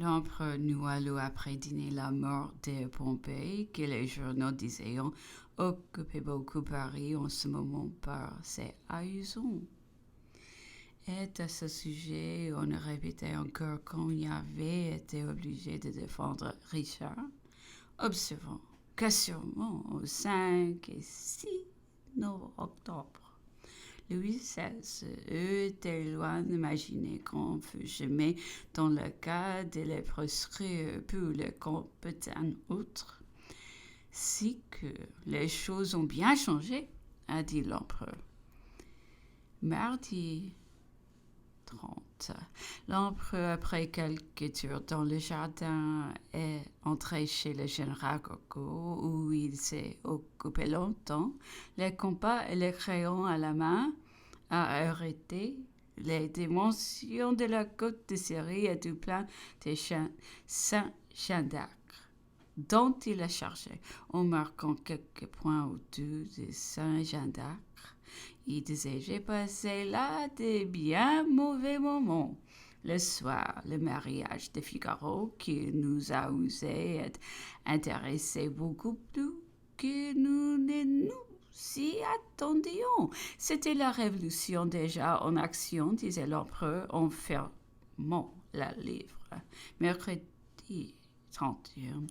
L'empereur nous a lu après dîner la mort de Pompée, que les journaux disaient occupait beaucoup Paris en ce moment par ses haïsons. Et à ce sujet, on répétait encore qu'on y avait été obligé de défendre Richard, observant qu'assurément au 5 et 6 octobre, Louis XVI était loin d'imaginer qu'on fût jamais dans le cas de les proscrire pour les compétents autres. Si que les choses ont bien changé, a dit l'empereur. Mardi 30. L'empereur, après quelques tours dans le jardin, est entré chez le général Coco, où il s'est occupé longtemps, les compas et les crayons à la main, a arrêté les dimensions de la côte de Syrie et du plan de Saint-Jean d'Acre, dont il a chargé, en marquant quelques points autour de Saint-Jean d'Acre. Il disait, j'ai passé là de bien mauvais moments. Le soir, le mariage de Figaro, qui nous a osé et intéressé beaucoup plus que nous ne nous y attendions. C'était la révolution déjà en action, disait l'empereur en fermant la livre. Mercredi 31.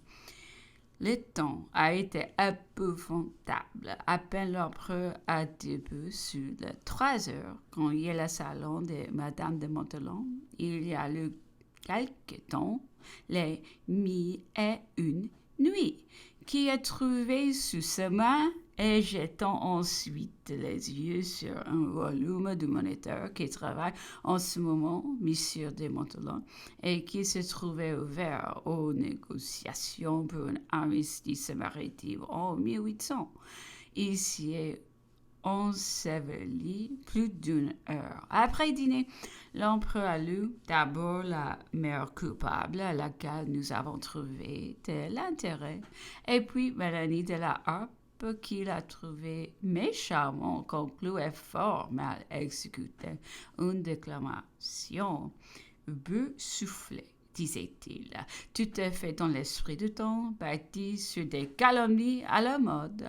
Le temps a été épouvantable. À peine l'empereur a début sur les 3 heures, quand il y a le salon de Madame de Montelon, il y a eu quelque temps, les 1001 nuits, qui a trouvé sous sa main et jetant ensuite les yeux sur un volume du Moniteur qui travaille en ce moment, Monsieur de Montelon, et qui se trouvait ouvert aux négociations pour un armistice maritime en 1800. Ici est enseveli plus d'une heure. Après dîner, l'empereur a lu d'abord la mère coupable à laquelle nous avons trouvé de l'intérêt, et puis Mélanie de la Harpe qu'il a trouvé méchamment conclu et fort mal exécuté, une déclamation boursouflée, disait-il, tout à fait dans l'esprit du temps, bâtie sur des calomnies à la mode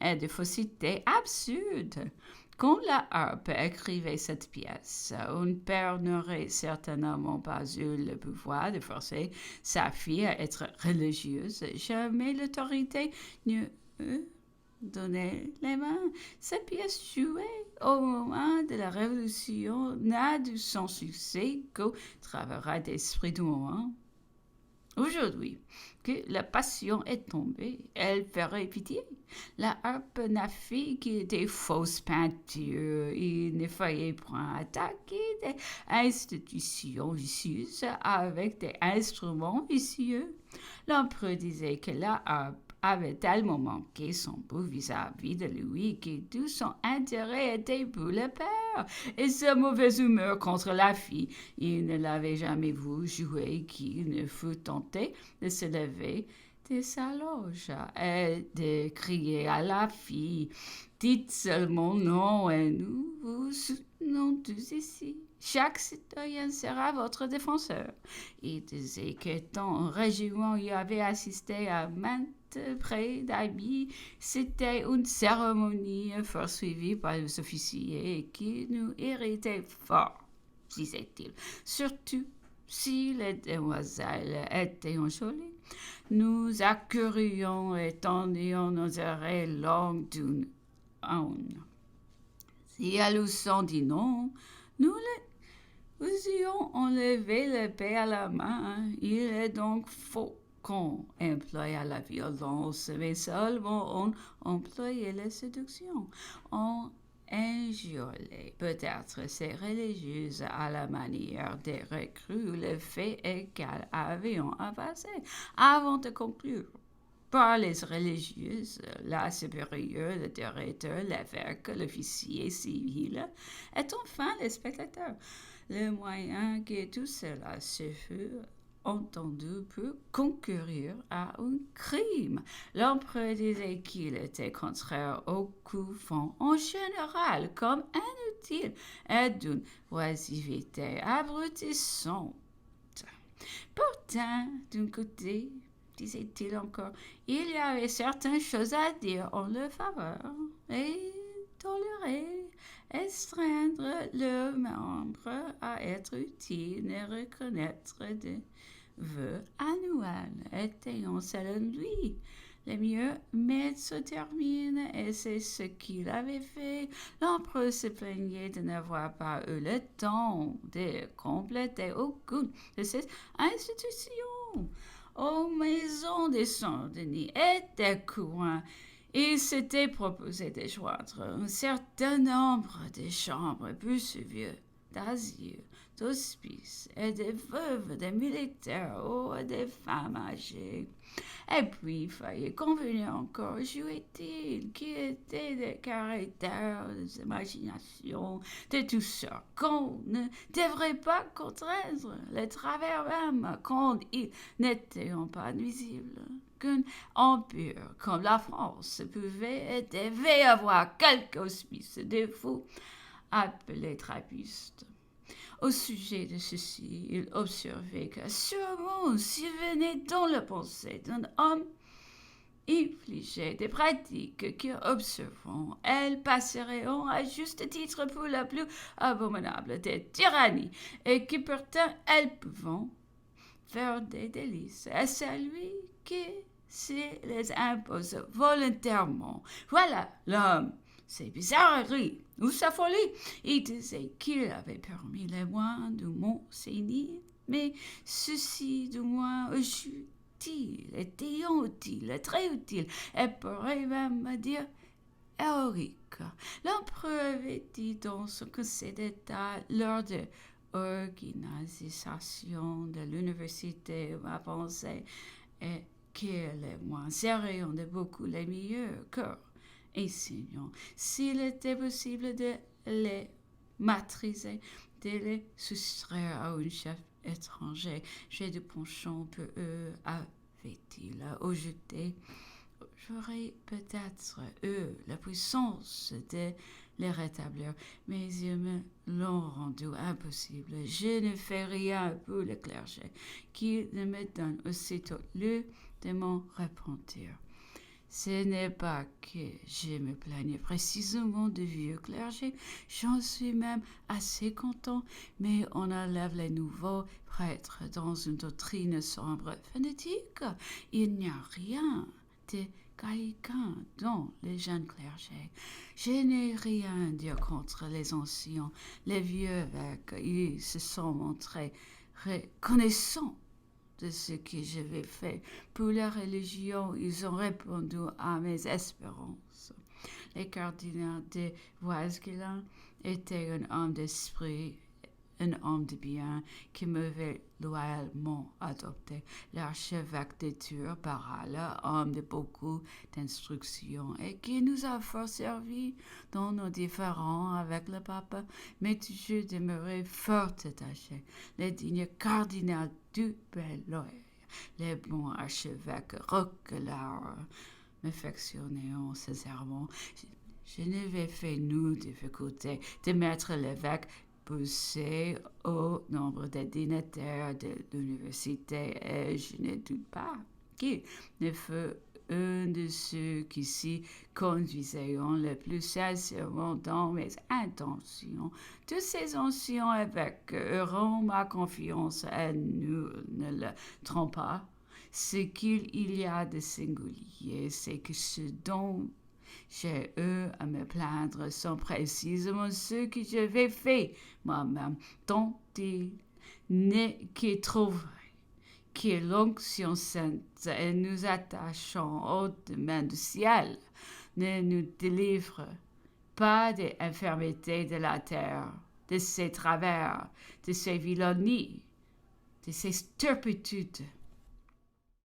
et de faussetés absurdes. Quand la Harpe écrivait cette pièce, un père n'aurait certainement pas eu le pouvoir de forcer sa fille à être religieuse. Jamais l'autorité ne donné les mains. Cette pièce jouée au moment de la Révolution n'a de son succès qu'au travers d'esprit du moment. Aujourd'hui, que la passion est tombée, elle ferait pitié. La Harpe n'a fait que des fausses peintures. Il ne fallait point attaquer des institutions vicieuses avec des instruments vicieux. L'empereur disait que la Harpe avait tellement manqué son beau vis-à-vis de lui que tout son intérêt était pour le père et sa mauvaise humeur contre la fille. Il ne l'avait jamais vu jouer qu'il ne fût tenté de se lever de sa loge et de crier à la fille « Dites seulement non et nous vous soutenons tous ici. Chaque citoyen sera votre défenseur. » Il disait que tant un régiment y avait assisté à maintes près d'habits, c'était une cérémonie fort suivie par les officiers qui nous irritait fort, disait-il, surtout si les demoiselles étaient enjolies. Nous accourions et tendions nos oreilles longues d'une à une. Si elles nous ont dit non, nous ayons enlevé l'épée à la main. Il est donc faux qu'on employa la violence, mais seulement on employait la séduction. On injuriait peut-être ces religieuses à la manière des recrues. Le fait est qu'elles avaient avancé avant de conclure. Par les religieuses, la supérieure, le directeur, l'évêque, l'officier civil, et enfin les spectateurs. Le moyen que tout cela se fût entendu pour concourir à un crime. L'empereur disait qu'il était contraire au couvent en général comme inutile et d'une oisivité abrutissante. Pourtant, d'un côté, disait-il encore, il y avait certaines choses à dire en leur faveur, et tolérer, astreindre leurs membres à être utiles et reconnaître des vœux annuels était selon lui le mieux, mais se termine, et c'est ce qu'il avait fait. L'empereur se plaignait de n'avoir pas eu le temps de compléter aucune de ces institutions. Aux maisons des Saint-Denis et des Courants, il s'était proposé de joindre un certain nombre de chambres plus vieux, d'asile, d'hospices et des veuves des militaires ou des femmes âgées. Et puis, il fallait convenir encore, jouait-il, qui était des caractères, des imaginations, de tout ça, qu'on ne devrait pas contraindre, les travers même, quand ils n'étaient pas nuisibles. Qu'un empire comme la France pouvait et devait avoir quelques auspices de fous appelés trappistes. Au sujet de ceci, il observait que sûrement, s'il venait dans la pensée d'un homme infliger des pratiques qui, observant, elles passeraient à juste titre pour la plus abominable des tyrannies, et qui pourtant elles pouvaient faire des délices. Et c'est lui qui se les impose volontairement. Voilà l'homme. Ses bizarreries ou sa folie. Il disait qu'il avait permis les moines de Mont-Cenis, mais ceci du moins utile, était utile, très utile, et pourrait même dire héroïque. L'empereur avait dit dans son conseil d'État lors de l'organisation de l'université avancée et que les moins sérieux ont de beaucoup les meilleurs cœurs enseignants, s'il était possible de les maîtriser, de les soustraire à un chef étranger. J'ai du penchant pour eux, avait-il ajouté. J'aurais peut-être eu la puissance de les rétablir, mais ils me l'ont rendu impossible. Je ne fais rien pour le clergé, qui ne me donne aussitôt lieu de m'en repentir. Ce n'est pas que je me plaigne précisément de vieux clergé, j'en suis même assez content, mais on enlève les nouveaux prêtres dans une doctrine sombre fanatique. Il n'y a rien de quelqu'un dans les jeunes clergés. Je n'ai rien à dire contre les anciens, les vieux évêques, ils se sont montrés reconnaissants de ce que j'avais fait pour la religion. Ils ont répondu à mes espérances. Le cardinal de Voisgelin était un homme d'esprit, un homme de bien qui m'avait loyalement adopté. L'archevêque de Tours, pareil, homme de beaucoup d'instruction et qui nous a fort servi dans nos différends avec le pape, mais toujours demeuré fort attaché. Le digne cardinal du Bel-Oeil, les bons archevêques Roquelaire m'affectionnaient sincèrement. Je n'avais fait nulle difficulté de mettre l'évêque poussé au nombre des dignitaires de l'université, et je ne doute pas qu'il ne fut un de ceux qui s'y conduisaient le plus sincèrement dans mes intentions. Tous ces anciens évêques auront ma confiance et ne le trompent pas. Ce qu'il y a de singulier, c'est que ce dont j'ai eu à me plaindre sont précisément ceux que j'avais fait moi-même, tant il n'est que trop vrai que l'onction sainte et nous attachons au domaine du ciel ne nous délivre pas des infirmités de la terre, de ses travers, de ses vilonies, de ses turpitudes.